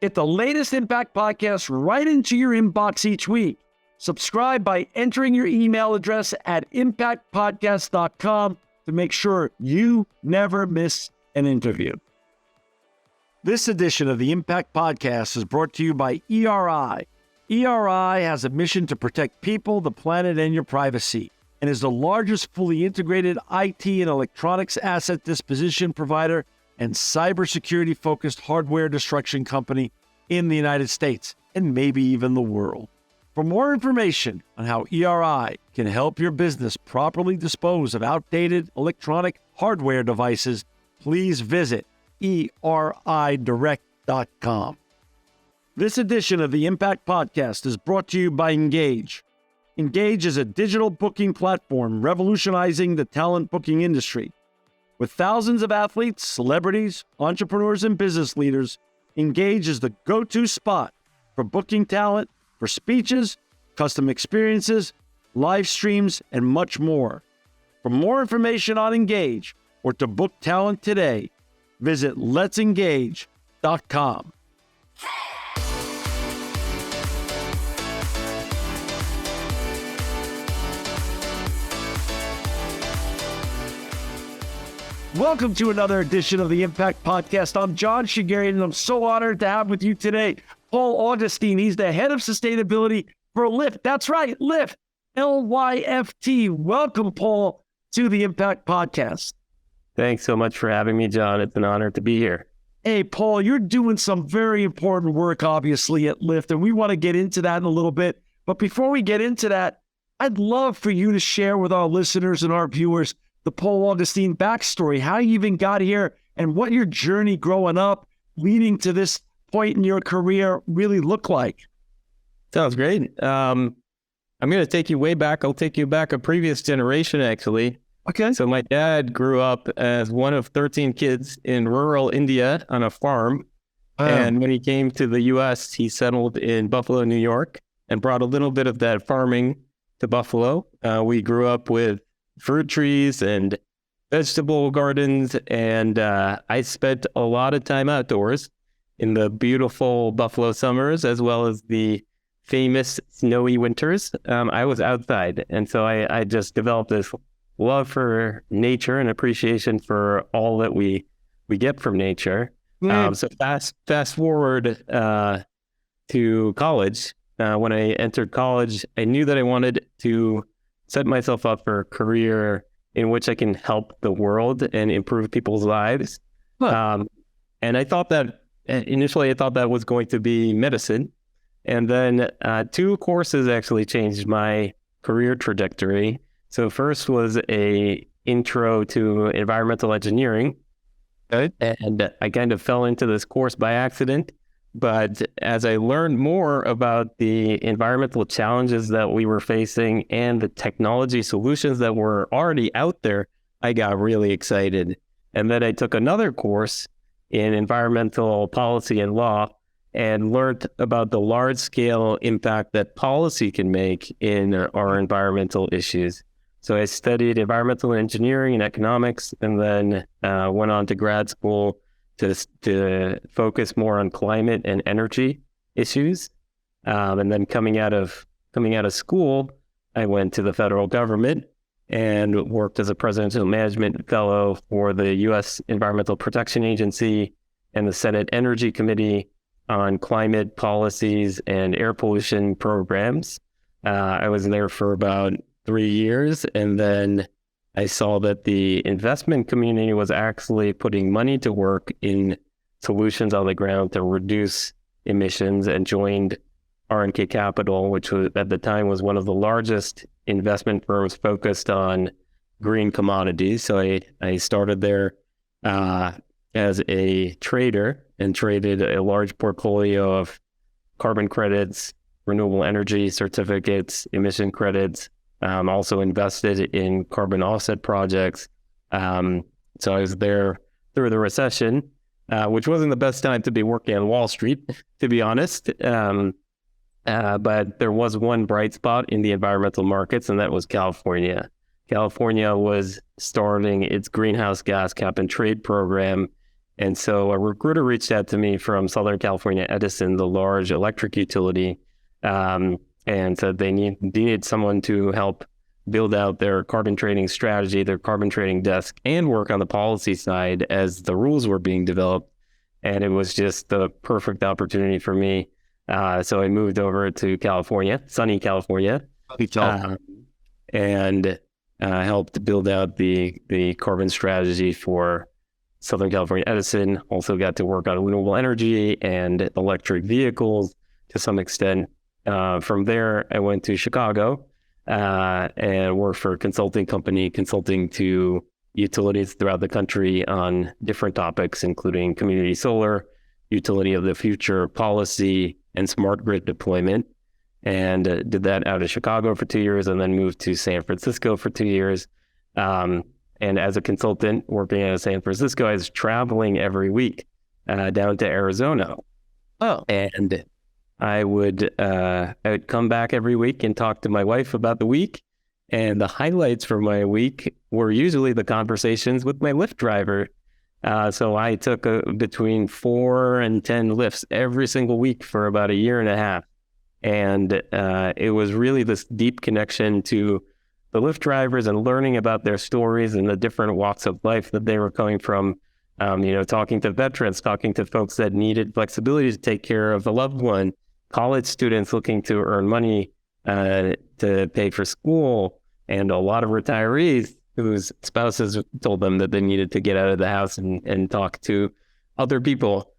Get the latest Impact Podcast right into your inbox each week. Subscribe by entering your email address at impactpodcast.com to make sure you never miss an interview. This edition of the Impact Podcast is brought to you by ERI. ERI has a mission to protect people, the planet, and your privacy, and is the largest fully integrated IT and electronics asset disposition provider and cybersecurity-focused hardware destruction company in the United States, and maybe even the world. For more information on how ERI can help your business properly dispose of outdated electronic hardware devices, please visit eridirect.com. This edition of the Impact Podcast is brought to you by Engage. Engage is a digital booking platform revolutionizing the talent booking industry. With thousands of athletes, celebrities, entrepreneurs, and business leaders, Engage is the go-to spot for booking talent, for speeches, custom experiences, live streams, and much more. For more information on Engage or to book talent today, visit letsengage.com. Welcome to another edition of the Impact Podcast. I'm John Shigarian, and I'm so honored to have with you today Paul Augustine. He's the head of sustainability for Lyft. That's right, Lyft, L-Y-F-T. Welcome, Paul, to the Impact Podcast. Thanks so much for having me, John. It's an honor to be here. Hey, Paul, you're doing some very important work, obviously, at Lyft, and we want to get into that in a little bit. But before we get into that, I'd love for you to share with our listeners and our viewers the Paul Augustine backstory, how you even got here, and what your journey growing up leading to this point in your career really looked like. Sounds great. I'm going to take you way back. I'll take you back a previous generation, actually. Okay. So my dad grew up as one of 13 kids in rural India on a farm. And when he came to the U.S., he settled in Buffalo, New York, and brought a little bit of that farming to Buffalo. We grew up with fruit trees and vegetable gardens, and I spent a lot of time outdoors in the beautiful Buffalo summers as well as the famous snowy winters. I was outside, and so I just developed this love for nature and appreciation for all that we get from nature. So fast forward to college. When I entered college, I knew that I wanted to set myself up for a career in which I can help the world and improve people's lives. And I thought that initially was going to be medicine. And then two courses actually changed my career trajectory. So first was a intro to environmental engineering. Okay. And I kind of fell into this course by accident. But as I learned more about the environmental challenges that we were facing and the technology solutions that were already out there, I got really excited. And then I took another course in environmental policy and law and learned about the large-scale impact that policy can make in our environmental issues. So I studied environmental engineering and economics, and then went on to grad school to focus more on climate and energy issues. And then coming out of school, I went to the federal government and worked as a presidential management fellow for the U.S. Environmental Protection Agency and the Senate Energy Committee on climate policies and air pollution programs. I was there for about 3 years, and then I saw that the investment community was actually putting money to work in solutions on the ground to reduce emissions, and joined R&K Capital, which was, at the time, was one of the largest investment firms focused on green commodities. So I started there as a trader and traded a large portfolio of carbon credits, renewable energy certificates, emission credits, also invested in carbon offset projects. So I was there through the recession, which wasn't the best time to be working on Wall Street, to be honest. But there was one bright spot in the environmental markets, and that was California. California was starting its greenhouse gas cap and trade program, And so a recruiter reached out to me from Southern California Edison, the large electric utility, and said they needed someone to help build out their carbon trading strategy, their carbon trading desk, and work on the policy side as the rules were being developed. And it was just the perfect opportunity for me. So I moved over to California, sunny California, and helped build out the carbon strategy for Southern California Edison. Also got to work on renewable energy and electric vehicles to some extent. From there, I went to Chicago and worked for a consulting company, consulting to utilities throughout the country on different topics, including community solar, utility of the future policy, and smart grid deployment. And did that out of Chicago for 2 years, and then moved to San Francisco for 2 years. And as a consultant working out of San Francisco, I was traveling every week down to Arizona. Oh, and I would come back every week and talk to my wife about the week. And the highlights for my week were usually the conversations with my Lyft driver. So I took between 4 and 10 Lyfts every single week for about a year and a half. And it was really this deep connection to the Lyft drivers and learning about their stories and the different walks of life that they were coming from. Talking to veterans, talking to folks that needed flexibility to take care of a loved one, college students looking to earn money to pay for school, and a lot of retirees whose spouses told them that they needed to get out of the house and talk to other people.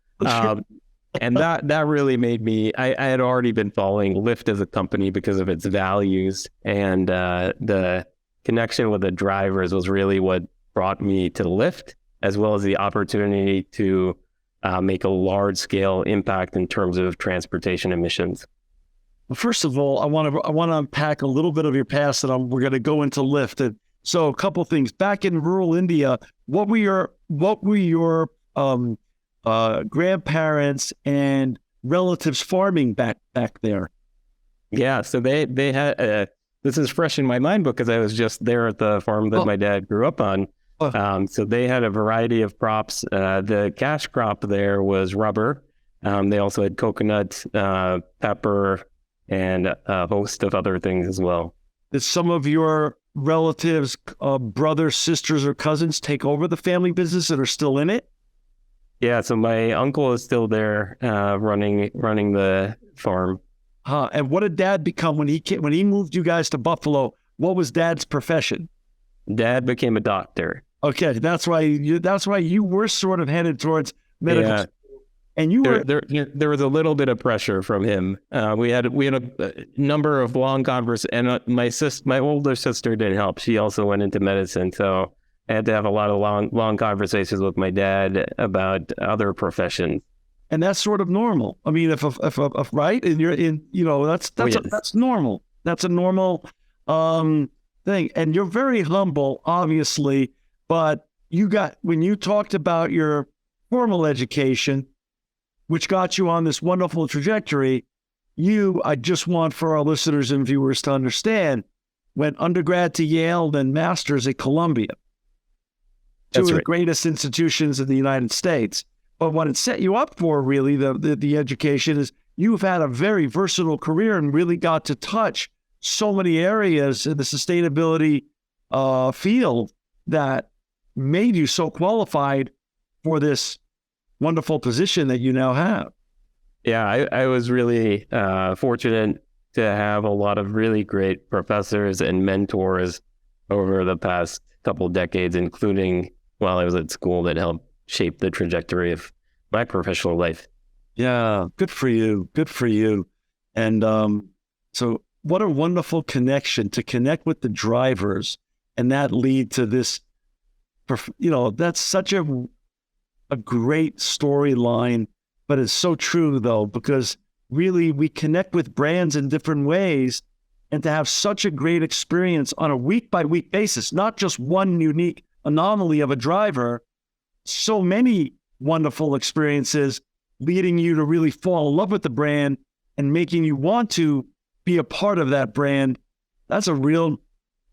And that really made me, I had already been following Lyft as a company because of its values, and the connection with the drivers was really what brought me to Lyft, as well as the opportunity to make a large scale impact in terms of transportation emissions. Well, first of all, I want to unpack a little bit of your past, and we're going to go into Lyft. And so, a couple of things. Back in rural India, what were your grandparents and relatives farming back there? Yeah, so they had this is fresh in my mind because I was just there at the farm that my dad grew up on. So they had a variety of crops. The cash crop there was rubber. They also had coconut, pepper, and a host of other things as well. Did some of your relatives, brothers, sisters, or cousins take over the family business and are still in it? Yeah, so my uncle is still there, running the farm. And what did Dad become when he moved you guys to Buffalo? What was Dad's profession? Dad became a doctor. Okay, that's why you were sort of headed towards medical. Yeah. And you were there was a little bit of pressure from him. We had a number of long conversations, and my older sister didn't help. She also went into medicine, so I had to have a lot of long conversations with my dad about other professions. And that's sort of normal. I mean, if right, and you're in, that's normal. That's a normal thing. And you're very humble, obviously. But when you talked about your formal education, which got you on this wonderful trajectory, I just want for our listeners and viewers to understand, went undergrad to Yale, then master's at Columbia. Two of the greatest institutions in the United States. But what it set you up for, really, the education is you've had a very versatile career and really got to touch so many areas in the sustainability field that made you so qualified for this wonderful position that you now have. Yeah, I was really fortunate to have a lot of really great professors and mentors over the past couple of decades, including while I was at school, that helped shape the trajectory of my professional life. Yeah, good for you. Good for you. And so what a wonderful connection to connect with the drivers and that lead to this, that's such a great storyline, but it's so true though, because really we connect with brands in different ways, and to have such a great experience on a week by week basis, not just one unique anomaly of a driver, so many wonderful experiences leading you to really fall in love with the brand and making you want to be a part of that brand. That's a real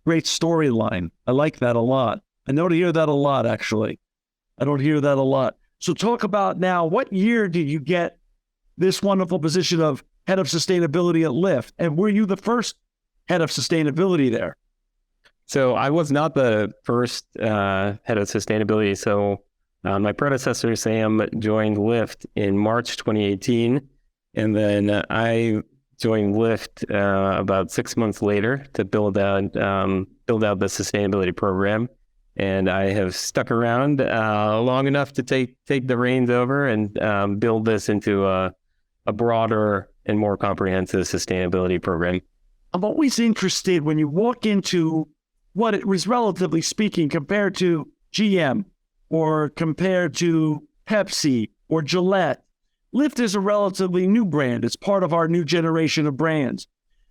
great storyline. I like that a lot. I don't hear that a lot, actually. I don't hear that a lot. So talk about now, what year did you get this wonderful position of head of sustainability at Lyft? And were you the first head of sustainability there? So I was not the first head of sustainability. So my predecessor, Sam, joined Lyft in March 2018. And then I joined Lyft about 6 months later to build out the sustainability program. And I have stuck around long enough to take the reins over and build this into a broader and more comprehensive sustainability program. I'm always interested when you walk into what it was, relatively speaking, compared to GM or compared to Pepsi or Gillette. Lyft is a relatively new brand. It's part of our new generation of brands.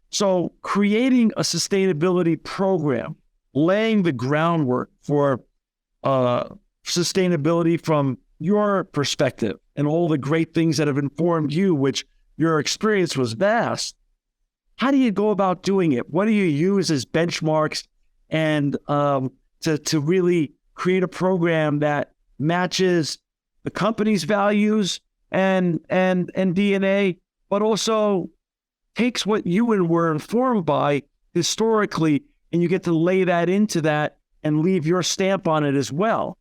So creating a sustainability program, laying the groundwork for sustainability from your perspective and all the great things that have informed you, which your experience was vast. How do you go about doing it? What do you use as benchmarks and to really create a program that matches the company's values and DNA, but also takes what you were informed by historically, and you get to lay that into that and leave your stamp on it as well?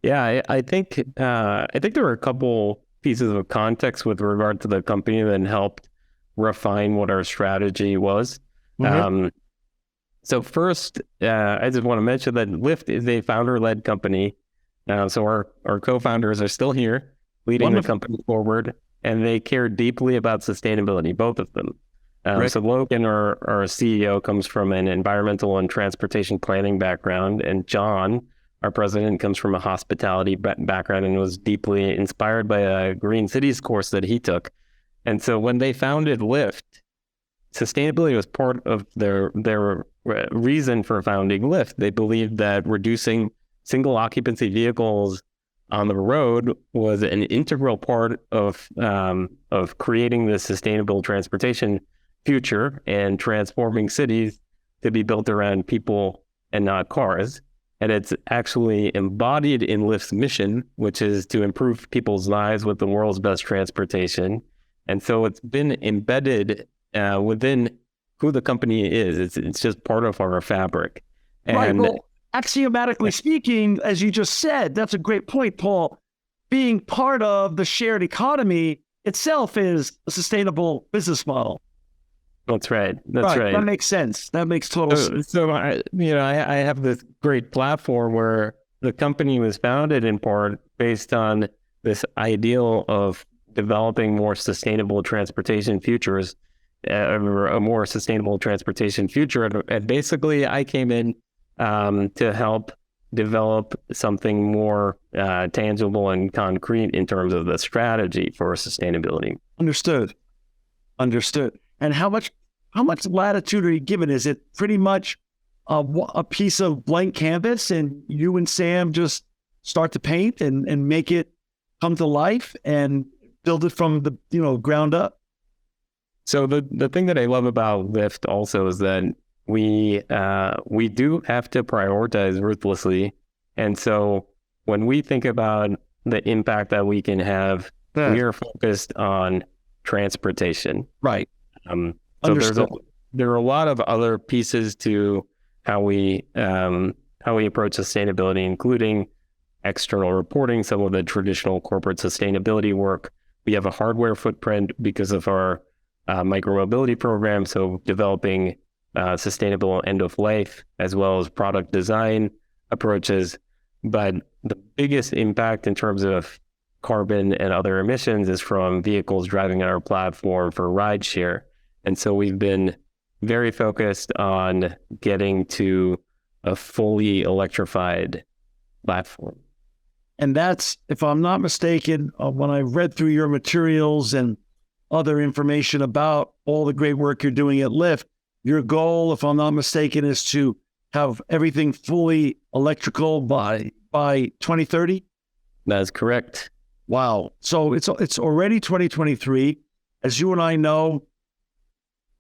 Yeah, I think there were a couple pieces of context with regard to the company that helped refine what our strategy was. Mm-hmm. So first, I just want to mention that Lyft is a founder-led company. So our co-founders are still here, leading the company forward, and they care deeply about sustainability, both of them. Right. So Logan, our CEO, comes from an environmental and transportation planning background, and John, our president, comes from a hospitality background and was deeply inspired by a Green Cities course that he took. And so when they founded Lyft, sustainability was part of their reason for founding Lyft. They believed that reducing single occupancy vehicles on the road was an integral part of creating the sustainable transportation future and transforming cities to be built around people and not cars. And it's actually embodied in Lyft's mission, which is to improve people's lives with the world's best transportation. And so it's been embedded within who the company is. It's just part of our fabric. And right. Well, axiomatically speaking, as you just said, that's a great point, Paul. Being part of the shared economy itself is a sustainable business model. That's right. That's right. That makes sense. That makes total sense. So I have this great platform where the company was founded in part based on this ideal of developing more sustainable transportation futures, a more sustainable transportation future. And basically, I came in to help develop something more tangible and concrete in terms of the strategy for sustainability. Understood. And how much latitude are you given? Is it pretty much a piece of blank canvas and you and Sam just start to paint and make it come to life and build it from the ground up? So the thing that I love about Lyft also is that we do have to prioritize ruthlessly. And so when we think about the impact that we can have, we are focused on transportation. Right. So there are a lot of other pieces to how we approach sustainability, including external reporting, some of the traditional corporate sustainability work. We have a hardware footprint because of our micromobility program, so developing sustainable end of life as well as product design approaches. But the biggest impact in terms of carbon and other emissions is from vehicles driving on our platform for rideshare. And so we've been very focused on getting to a fully electrified platform. And that's, if I'm not mistaken, when I read through your materials and other information about all the great work you're doing at Lyft, your goal, if I'm not mistaken, is to have everything fully electrical by 2030? That's correct. Wow. So it's already 2023. As you and I know,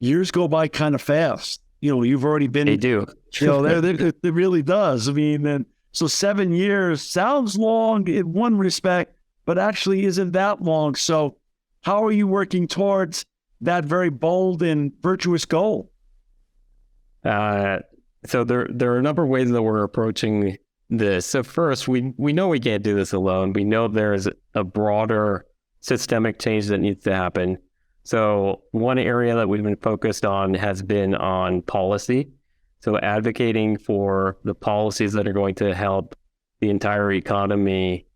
years go by kind of fast. You've already been... They do. It really does. I mean, and So 7 years sounds long in one respect, but actually isn't that long. So how are you working towards that very bold and virtuous goal? So there are a number of ways that we're approaching this. So first, we know we can't do this alone. We know there's a broader systemic change that needs to happen. So one area that we've been focused on has been on policy. So advocating for the policies that are going to help the entire economy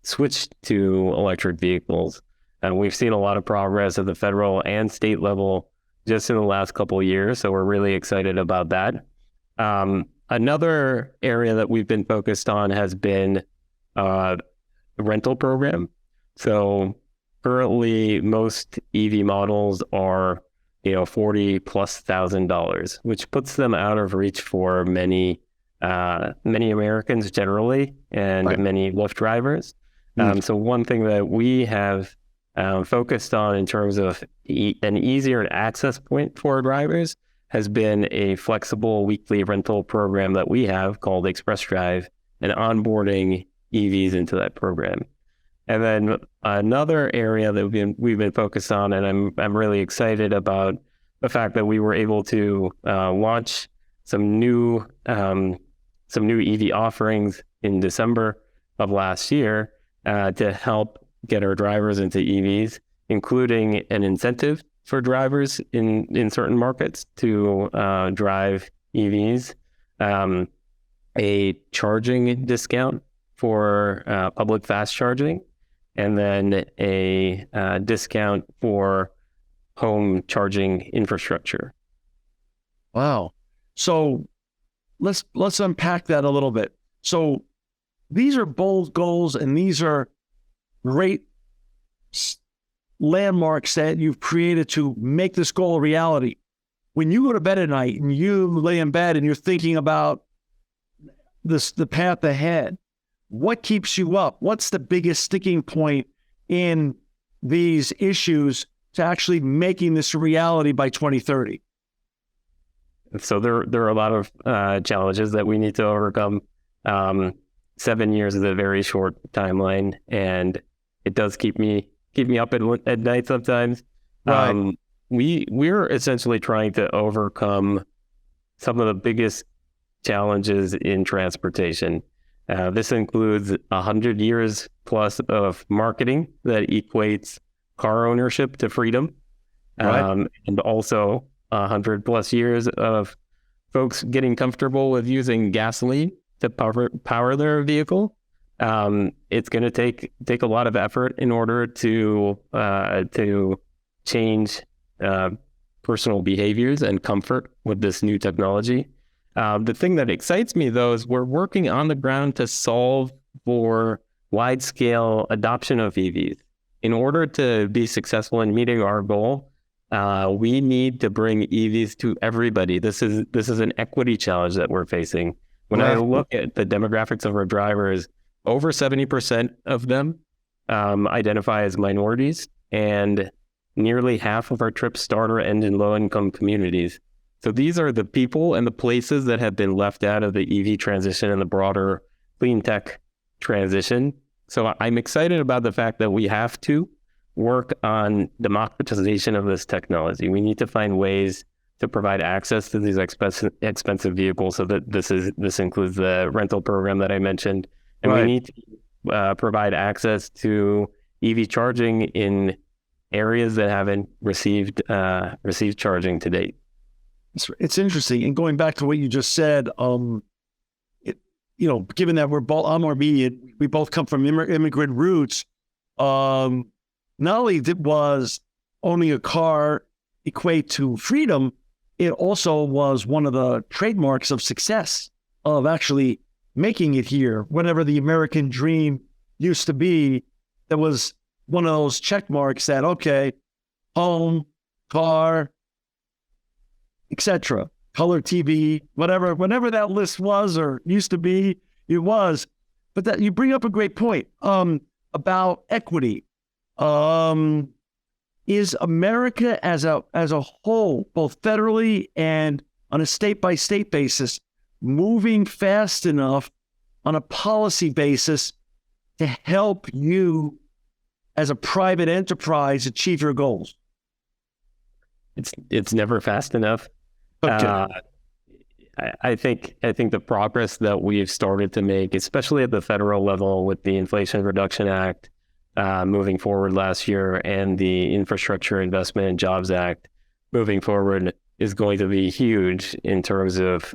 switch to electric vehicles. And we've seen a lot of progress at the federal and state level just in the last couple of years. So we're really excited about that. Another area that we've been focused on has been the rental program. So currently most EV models are, $40,000+, which puts them out of reach for many Americans generally, and many Lyft drivers. So one thing that we have focused on in terms of an easier access point for drivers has been a flexible weekly rental program that we have called Express Drive, and onboarding EVs into that program. And then another area that we've been focused on, and I'm really excited about the fact that we were able to launch some new EV offerings in December of last year to help get our drivers into EVs, including an incentive for drivers in certain markets to drive EVs, a charging discount for public fast charging, and then a discount for home charging infrastructure. Wow. So let's unpack that a little bit. So these are bold goals, and these are great landmarks that you've created to make this goal a reality. When you go to bed at night and you lay in bed and you're thinking about the path ahead, what keeps you up? What's the biggest sticking point in these issues to actually making this a reality by 2030? So there are a lot of challenges that we need to overcome. 7 years is a very short timeline, and it does keep me up at night sometimes. Right. We're essentially trying to overcome some of the biggest challenges in transportation. This includes 100 years plus of marketing that equates car ownership to freedom, and also 100+ years of folks getting comfortable with using gasoline to power their vehicle. It's going to take a lot of effort in order to change personal behaviors and comfort with this new technology. The thing that excites me, though, is we're working on the ground to solve for wide-scale adoption of EVs. In order to be successful in meeting our goal, we need to bring EVs to everybody. This is an equity challenge that we're facing. When I look at the demographics of our drivers, over 70% of them identify as minorities, and nearly half of our trips start or end in low-income communities. So these are the people and the places that have been left out of the EV transition and the broader clean tech transition. So I'm excited about the fact that we have to work on democratization of this technology. We need to find ways to provide access to these expensive vehicles. So that this includes the rental program that I mentioned, and we need to provide access to EV charging in areas that haven't received charging to date. It's interesting. And going back to what you just said, given that we're both Armenian, we both come from immigrant roots. Not only was owning a car equate to freedom, it also was one of the trademarks of success, of actually making it here. Whatever the American dream used to be, there was one of those check marks that, okay, home, car, etc., color TV, whatever that list was or used to be, it was. But that you bring up a great point about equity. Is America as a whole, both federally and on a state-by-state basis, moving fast enough on a policy basis to help you as a private enterprise achieve your goals? It's never fast enough. Okay. I think the progress that we've started to make, especially at the federal level with the Inflation Reduction Act moving forward last year and the Infrastructure Investment and Jobs Act moving forward, is going to be huge in terms of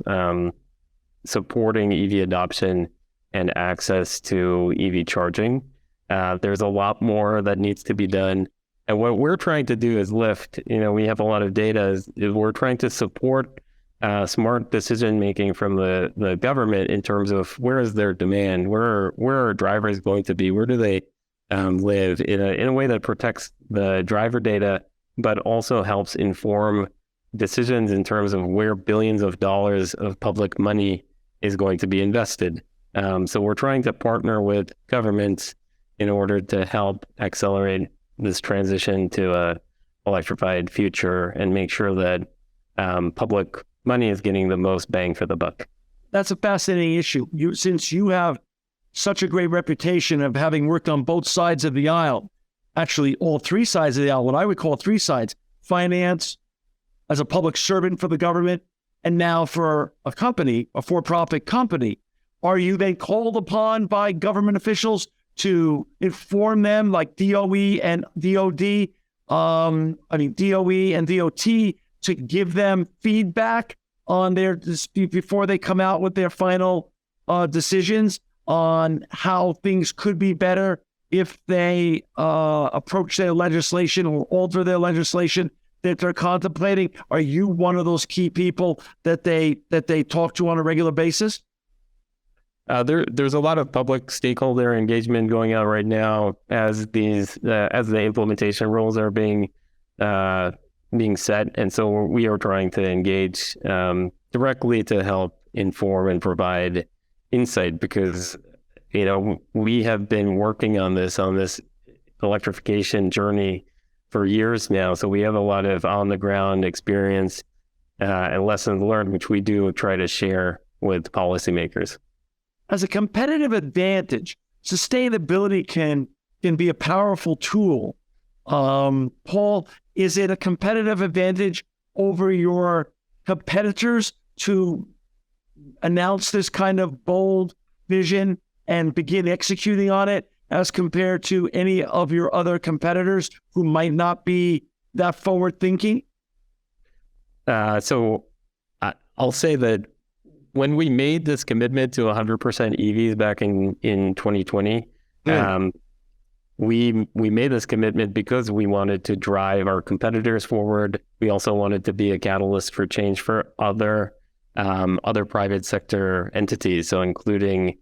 supporting EV adoption and access to EV charging. There's a lot more that needs to be done. And what we're trying to do as Lyft, we have a lot of data, is we're trying to support smart decision making from the government in terms of where is their demand, where are drivers going to be, where do they live, in a way that protects the driver data, but also helps inform decisions in terms of where billions of dollars of public money is going to be invested. So we're trying to partner with governments in order to help accelerate this transition to a electrified future and make sure that public money is getting the most bang for the buck. That's a fascinating issue. Since you have such a great reputation of having worked on both sides of the aisle, actually all three sides of the aisle, what I would call three sides: finance, as a public servant for the government, and now for a company, a for-profit company. Are you then called upon by government officials to inform them, like DOE and DOD, DOE and DOT, to give them feedback on their before they come out with their final decisions on how things could be better if they approach their legislation or alter their legislation that they're contemplating? Are you one of those key people that they talk to on a regular basis? There's a lot of public stakeholder engagement going on right now as the implementation rules are being set, and so we are trying to engage directly to help inform and provide insight, because we have been working on this electrification journey for years now, so we have a lot of on the ground experience and lessons learned, which we do try to share with policymakers. As a competitive advantage, sustainability can be a powerful tool. Paul, is it a competitive advantage over your competitors to announce this kind of bold vision and begin executing on it as compared to any of your other competitors who might not be that forward thinking? So I'll say that when we made this commitment to 100% EVs back in 2020, we made this commitment because we wanted to drive our competitors forward. We also wanted to be a catalyst for change for other private sector entities, so including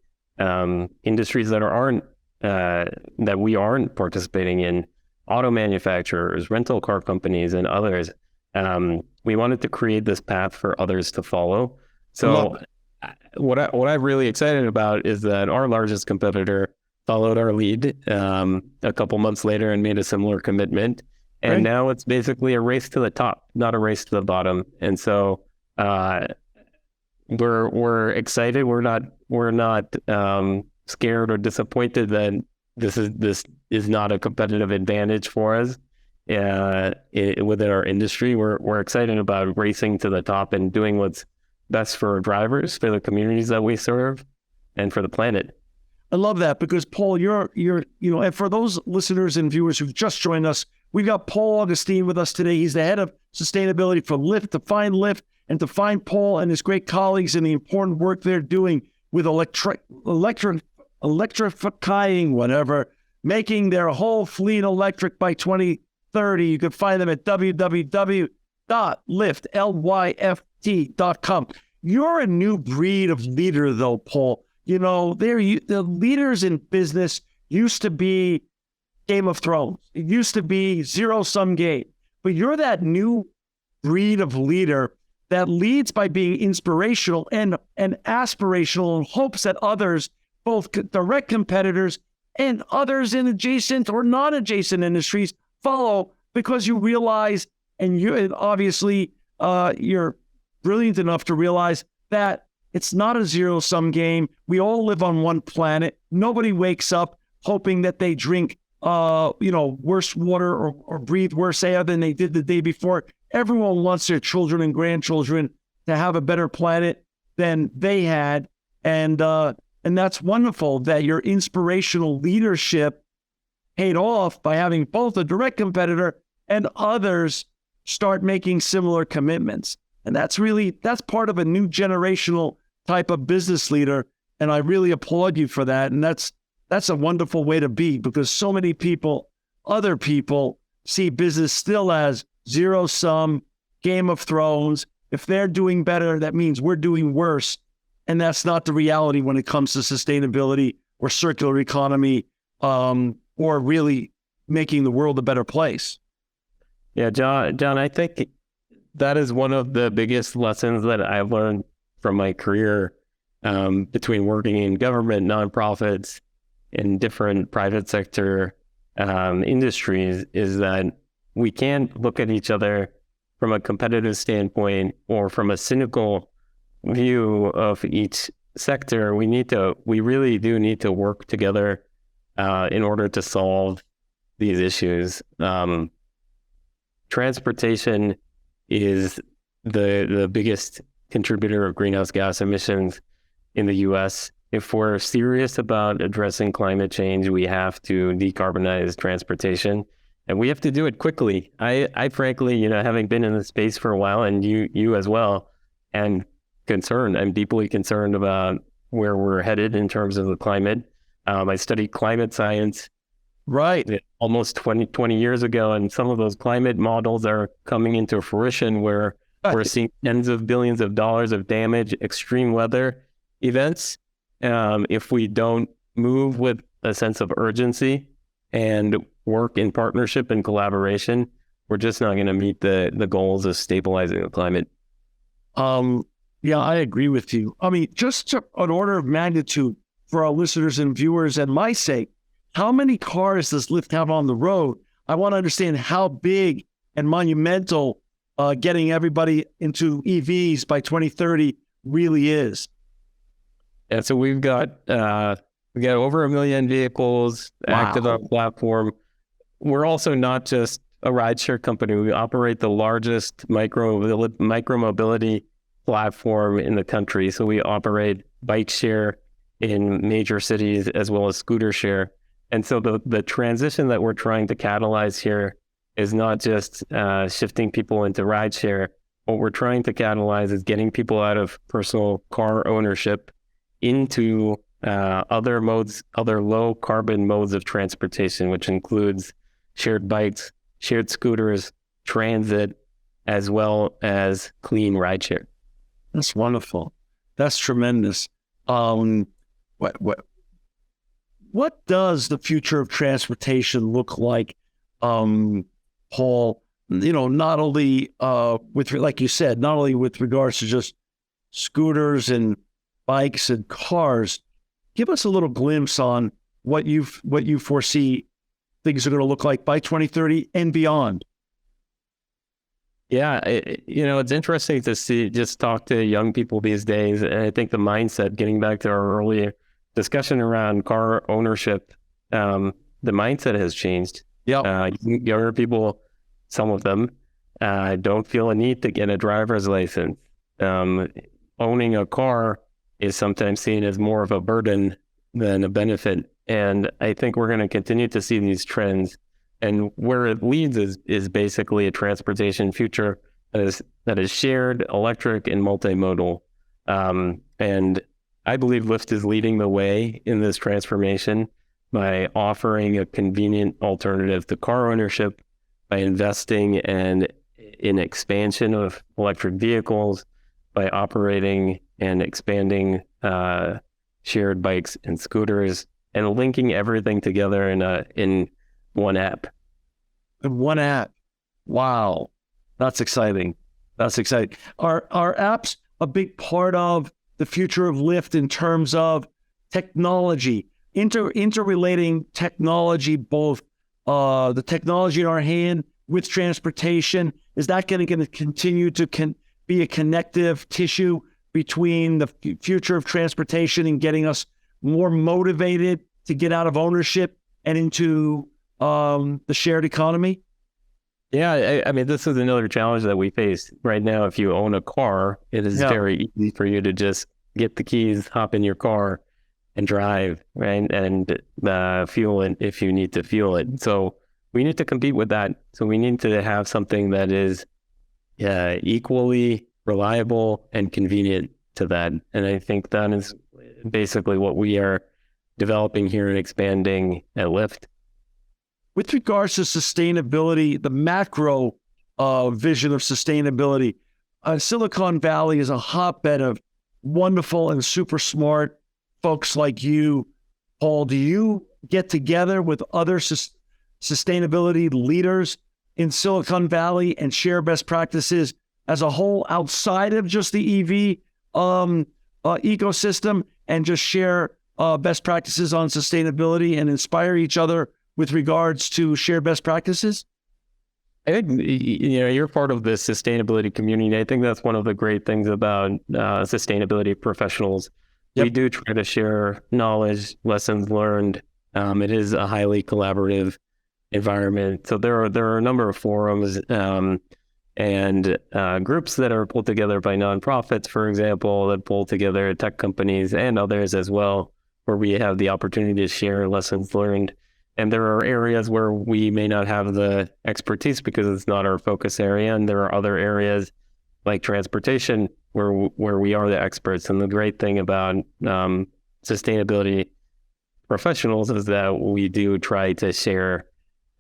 industries that we aren't participating in, auto manufacturers, rental car companies, and others. We wanted to create this path for others to follow. So what I'm really excited about is that our largest competitor followed our lead a couple months later and made a similar commitment. And now it's basically a race to the top, not a race to the bottom. And so we're excited. We're not scared or disappointed that this is not a competitive advantage for us within our industry. We're excited about racing to the top and doing what's best for drivers, for the communities that we serve, and for the planet. I love that, because Paul, you're and for those listeners and viewers who've just joined us, we've got Paul Augustine with us today. He's the head of sustainability for Lyft. To find Lyft and to find Paul and his great colleagues and the important work they're doing with electrifying making their whole fleet electric by 2030, you can find them at www.lyft.com. You're a new breed of leader, though, Paul. The leaders in business used to be Game of Thrones. It used to be zero-sum game. But you're that new breed of leader that leads by being inspirational and aspirational, and hopes that others, both direct competitors and others in adjacent or non-adjacent industries, follow, because you realize, and obviously you're brilliant enough to realize that It's not a zero-sum game. We all live on one planet. Nobody wakes up hoping that they drink, worse water or breathe worse air than they did the day before. Everyone wants their children and grandchildren to have a better planet than they had. And that's wonderful that your inspirational leadership paid off by having both a direct competitor and others start making similar commitments. And that's part of a new generational type of business leader. And I really applaud you for that. And that's a wonderful way to be, because so many other people see business still as zero sum, Game of Thrones. If they're doing better, that means we're doing worse. And that's not the reality when it comes to sustainability or circular economy, or really making the world a better place. Yeah, John, I think that is one of the biggest lessons that I've learned from my career, between working in government, nonprofits, in different private sector industries, is that we can't look at each other from a competitive standpoint or from a cynical view of each sector. We really do need to work together in order to solve these issues. Transportation is the biggest contributor of greenhouse gas emissions in the U.S. If we're serious about addressing climate change, we have to decarbonize transportation, and we have to do it quickly. I frankly, having been in the space for a while, and you as well, and I'm deeply concerned about where we're headed in terms of the climate. I studied climate science almost 20 years ago, and some of those climate models are coming into fruition where we're seeing tens of billions of dollars of damage, extreme weather events. If we don't move with a sense of urgency and work in partnership and collaboration, we're just not going to meet the goals of stabilizing the climate. Yeah, I agree with you. I mean, just an order of magnitude for our listeners and viewers and my sake, how many cars does Lyft have on the road? I want to understand how big and monumental getting everybody into EVs by 2030 really is. And so we've got over 1 million vehicles active on the platform. We're also not just a rideshare company. We operate the largest micro-mobility platform in the country. So we operate bike share in major cities as well as scooter share. And so the transition that we're trying to catalyze here is not just shifting people into rideshare. What we're trying to catalyze is getting people out of personal car ownership into other low carbon modes of transportation, which includes shared bikes, shared scooters, transit, as well as clean rideshare. That's wonderful. That's tremendous. What does the future of transportation look like, Paul? Not only like you said, not only with regards to just scooters and bikes and cars. Give us a little glimpse on what you foresee things are going to look like by 2030 and beyond. Yeah, it's interesting to just talk to young people these days. And I think the mindset, getting back to our earlier discussion around car ownership, the mindset has changed. Yeah. Younger people, some of them, don't feel a need to get a driver's license. Owning a car is sometimes seen as more of a burden than a benefit. And I think we're going to continue to see these trends. And where it leads is basically a transportation future that is shared, electric, and multimodal. And I believe Lyft is leading the way in this transformation by offering a convenient alternative to car ownership, by investing in expansion of electric vehicles, by operating and expanding shared bikes and scooters, and linking everything together in one app. In one app. Wow. That's exciting. That's exciting. Are apps a big part of the future of Lyft in terms of technology, interrelating technology, both the technology in our hand with transportation? Is that going to continue to be a connective tissue between the future of transportation and getting us more motivated to get out of ownership and into the shared economy? Yeah, I mean, this is another challenge that we face right now. If you own a car, it is very easy for you to just get the keys, hop in your car, and drive, right? And fuel it if you need to fuel it. So we need to compete with that. So we need to have something that is equally reliable and convenient to that. And I think that is basically what we are developing here and expanding at Lyft. With regards to sustainability, the macro vision of sustainability, Silicon Valley is a hotbed of wonderful and super smart folks like you. Paul, do you get together with other sustainability leaders in Silicon Valley and share best practices as a whole outside of just the EV ecosystem, and just share best practices on sustainability and inspire each other with regards to share best practices? I think, you're part of the sustainability community. I think that's one of the great things about sustainability professionals. Yep. We do try to share knowledge, lessons learned. It is a highly collaborative environment. So there are a number of forums and groups that are pulled together by nonprofits, for example, that pull together tech companies and others as well, where we have the opportunity to share lessons learned. And there are areas where we may not have the expertise because it's not our focus area. And there are other areas like transportation where we are the experts. And the great thing about sustainability professionals is that we do try to share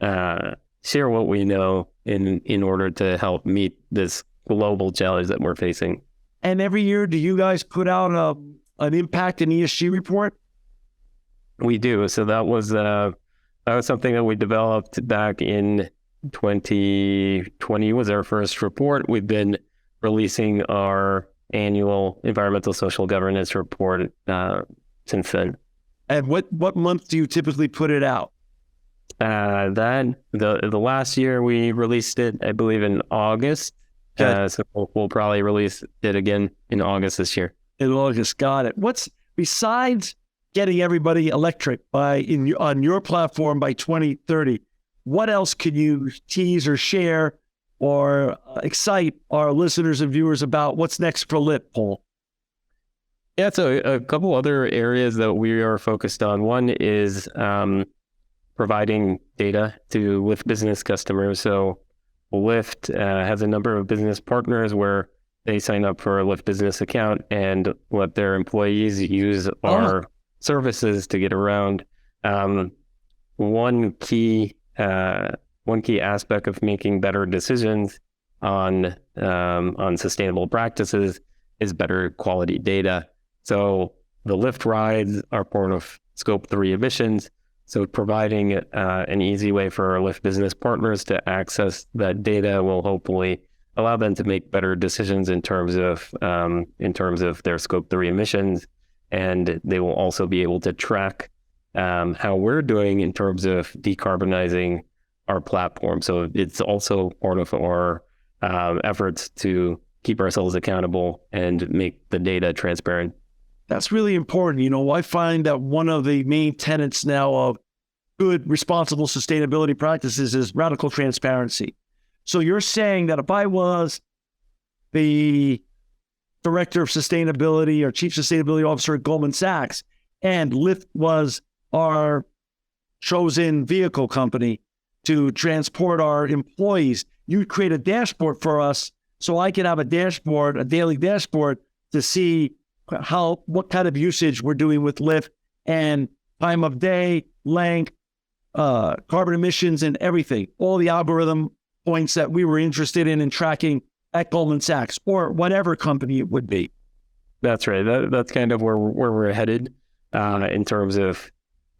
what we know in order to help meet this global challenge that we're facing. And every year, do you guys put out an impact and ESG report? We do. So that was something that we developed back in 2020 was our first report. We've been releasing our annual environmental social governance report since then. And what month do you typically put it out? The last year we released it, I believe, in August. So we'll probably release it again in August this year. In August, got it. What's besides getting everybody electric on your platform by 2030? What else can you tease or share or excite our listeners and viewers about? What's next for Lyft, Paul? Yeah, so a couple other areas that we are focused on. One is providing data to Lyft business customers. So Lyft has a number of business partners where they sign up for a Lyft business account and let their employees use our services to get around. One key aspect of making better decisions on sustainable practices is better quality data. So the Lyft rides are part of Scope 3 emissions. So providing an easy way for our Lyft business partners to access that data will hopefully allow them to make better decisions in terms of their Scope 3 emissions. And they will also be able to track how we're doing in terms of decarbonizing our platform. So it's also part of our efforts to keep ourselves accountable and make the data transparent. That's really important. I find that one of the main tenets now of good, responsible sustainability practices is radical transparency. So you're saying that if I was the director of sustainability or chief sustainability officer at Goldman Sachs, and Lyft was our chosen vehicle company to transport our employees, you'd create a dashboard for us so I can have a daily dashboard to see what kind of usage we're doing with Lyft and time of day, length, carbon emissions, and everything. All the algorithm points that we were interested in tracking at Goldman Sachs or whatever company it would be. That's right. That's kind of where we're headed in terms of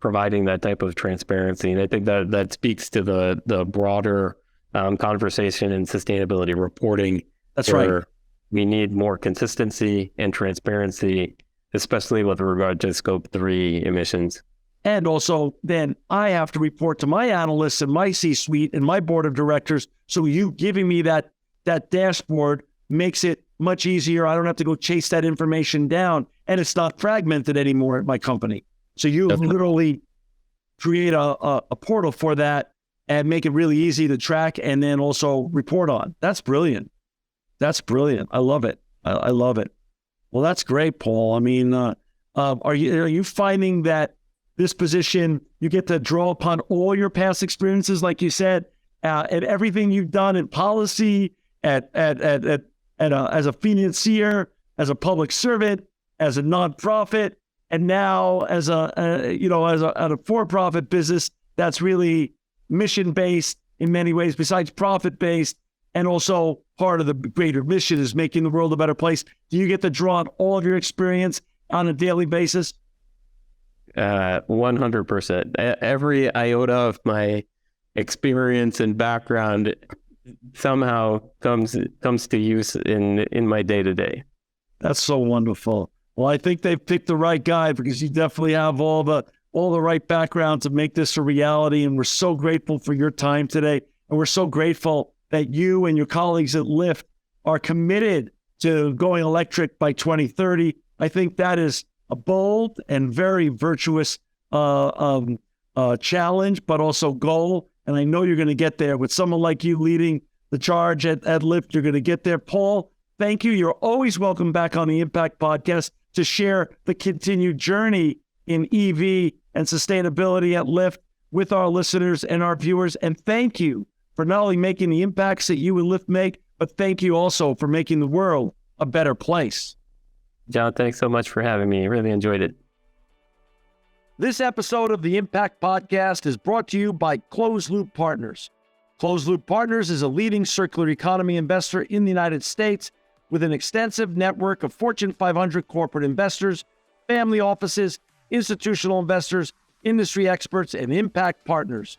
providing that type of transparency. And I think that speaks to the broader conversation in sustainability reporting. That's right. We need more consistency and transparency, especially with regard to Scope 3 emissions. And also, then I have to report to my analysts and my C-suite and my board of directors. So you giving me that dashboard makes it much easier. I don't have to go chase that information down, and it's not fragmented anymore at my company. So you literally create a portal for that and make it really easy to track and then also report on. That's brilliant. That's brilliant. I love it. I love it. Well, that's great, Paul. I mean, are you finding that this position, you get to draw upon all your past experiences, like you said, and everything you've done in policy, as a financier, as a public servant, as a nonprofit, and now as a for-profit business that's really mission-based in many ways, besides profit-based, and also part of the greater mission is making the world a better place. Do you get to draw on all of your experience on a daily basis? 100%. Every iota of my experience and background somehow comes to use in my day-to-day. That's so wonderful. Well, I think they've picked the right guy, because you definitely have all the right background to make this a reality. And we're so grateful for your time today. And we're so grateful that you and your colleagues at Lyft are committed to going electric by 2030. I think that is a bold and very virtuous challenge, but also goal. And I know you're going to get there with someone like you leading the charge at Lyft. You're going to get there. Paul, thank you. You're always welcome back on the Impact Podcast to share the continued journey in EV and sustainability at Lyft with our listeners and our viewers. And thank you for not only making the impacts that you and Lyft make, but thank you also for making the world a better place. John, thanks so much for having me. I really enjoyed it. This episode of the Impact Podcast is brought to you by Closed Loop Partners. Closed Loop Partners is a leading circular economy investor in the United States with an extensive network of Fortune 500 corporate investors, family offices, institutional investors, industry experts, and impact partners.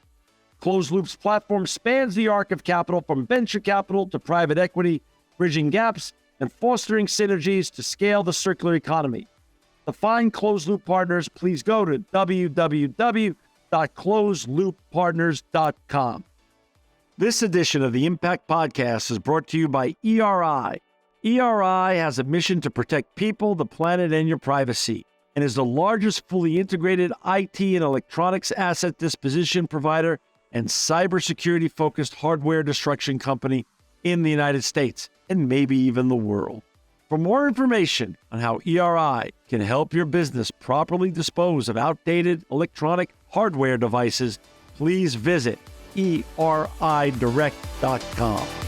Closed Loop's platform spans the arc of capital from venture capital to private equity, bridging gaps and fostering synergies to scale the circular economy. To find Closed Loop Partners, please go to www.closedlooppartners.com. This edition of the Impact Podcast is brought to you by ERI. ERI has a mission to protect people, the planet, and your privacy, and is the largest fully integrated IT and electronics asset disposition provider and cybersecurity-focused hardware destruction company in the United States, and maybe even the world. For more information on how ERI can help your business properly dispose of outdated electronic hardware devices, please visit eridirect.com.